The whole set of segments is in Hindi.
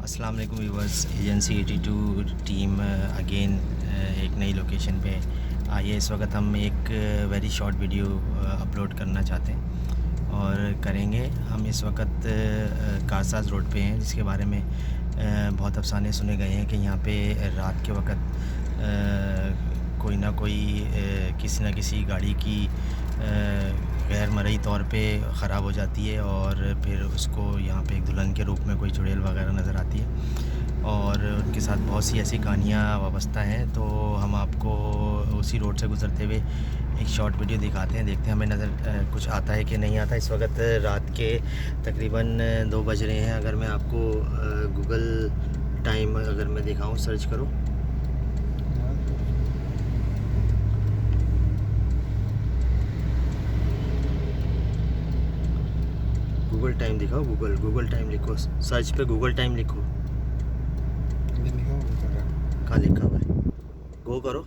अस्सलाम वालेकुम व्यूवर्स। एजेंसी 82 टीम अगेन एक नई लोकेशन पे आइए। इस वक्त हम एक वेरी शॉर्ट वीडियो अपलोड करना चाहते हैं और करेंगे। हम इस वक्त कारसाज रोड पे हैं, जिसके बारे में बहुत अफसाने सुने गए हैं कि यहाँ पे रात के वक्त कोई ना कोई किसी न किसी गाड़ी की गैर मरई तौर पे ख़राब हो जाती है और फिर उसको यहाँ पे एक दुल्हन के रूप में कोई चुड़ैल वगैरह नज़र आती है और उनके साथ बहुत सी ऐसी कहानियाँ वाबस्ता हैं। तो हम आपको उसी रोड से गुज़रते हुए एक शॉर्ट वीडियो दिखाते हैं, देखते हैं हमें नज़र कुछ आता है कि नहीं आता। इस वक्त रात के तकरीबन 2 बज रहे हैं। अगर मैं आपको गूगल टाइम अगर मैं दिखाऊँ, सर्च करो गूगल टाइम दिखाओ। गूगल टाइम लिखो, सर्च पे गूगल टाइम लिखो। कहाँ लिखा हुआ है? गो करो।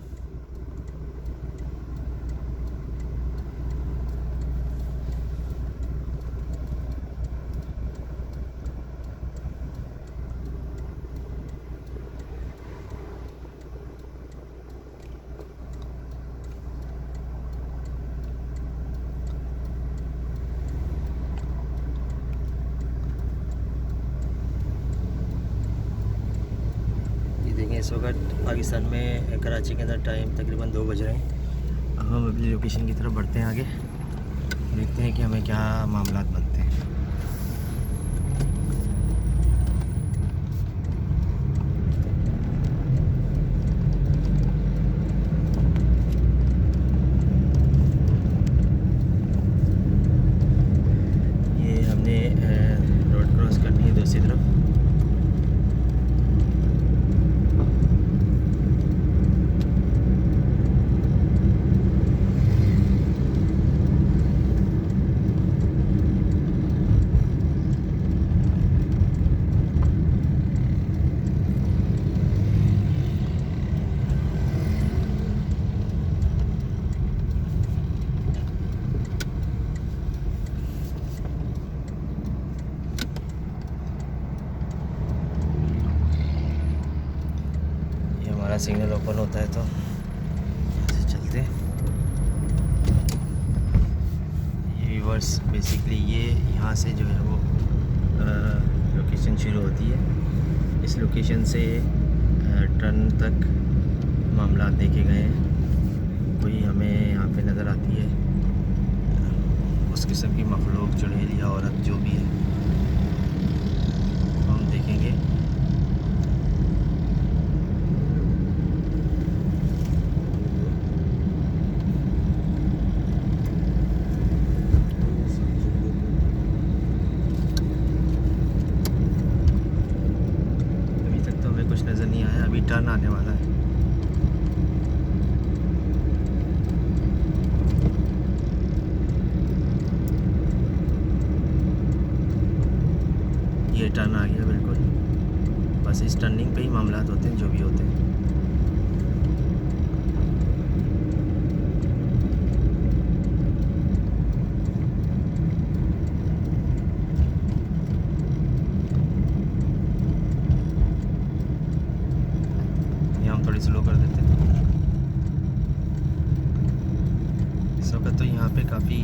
देखें इस वक्त पाकिस्तान में कराची के अंदर टाइम तकरीबन 2 बज रहे हैं। अब हम अपनी लोकेशन की तरफ बढ़ते हैं आगे, देखते हैं कि हमें क्या मामलात बनते हैं। ये हमने रोड क्रॉस करनी है दूसरी तरफ। हमारा सिग्नल ओपन होता है तो ऐसे चलते हैं। ये व्यूवर्स बेसिकली ये यहाँ से जो है वो लोकेशन शुरू होती है। इस लोकेशन से टर्न तक मामला देखे गए हैं। कोई हमें यहाँ पे नज़र आती है उस किस्म की मखलूक, चुड़ैल या औरत जो भी है, हम देखेंगे। कुछ नज़र नहीं आया, अभी टर्न आने वाला है। ये टर्न आ गया बिल्कुल। बस इस टर्निंग पे ही मामलात होते हैं जो भी होते हैं। हम थोड़ी स्लो कर देते हैं। इस वक्त तो यहाँ पे काफ़ी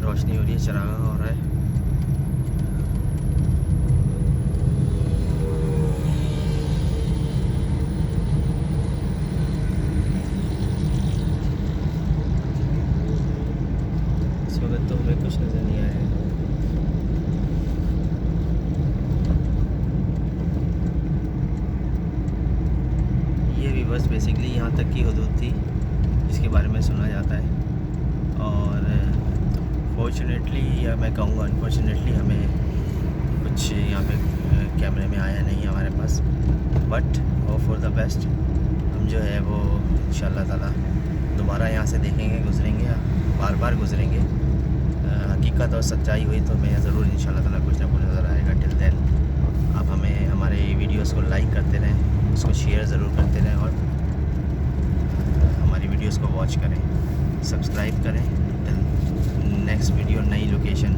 रोशनी हो रही है, चरागाह हो रहा है। इस वक्त तो हमें कुछ नज़र नहीं आया है। बस बेसिकली यहाँ तक की हदूद थी जिसके बारे में सुना जाता है और फॉर्चुनेटली या मैं कहूँगा अनफॉर्चुनेटली हमें कुछ यहाँ पे कैमरे में आया नहीं हमारे पास। But hope for the best, हम जो है वो इंशाल्लाह ताला दोबारा यहाँ से देखेंगे, गुजरेंगे, बार बार गुजरेंगे। हकीकत और सच्चाई हुई तो मैं ज़रूर इंशाल्लाह ताला कुछ ना कुछ नज़र आएगा। टिल देन आप हमें हमारे वीडियोस को लाइक करते रहें, उसको शेयर ज़रूर करते रहें और हमारी वीडियोस को वॉच करें, सब्सक्राइब करें। नेक्स्ट वीडियो नई लोकेशन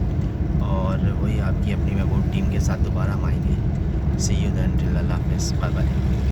और वही आपकी अपनी महबूब टीम के साथ दोबारा हम आएंगे। सी यू देन टिल अल्लाह हाफिज़, बाय बाय।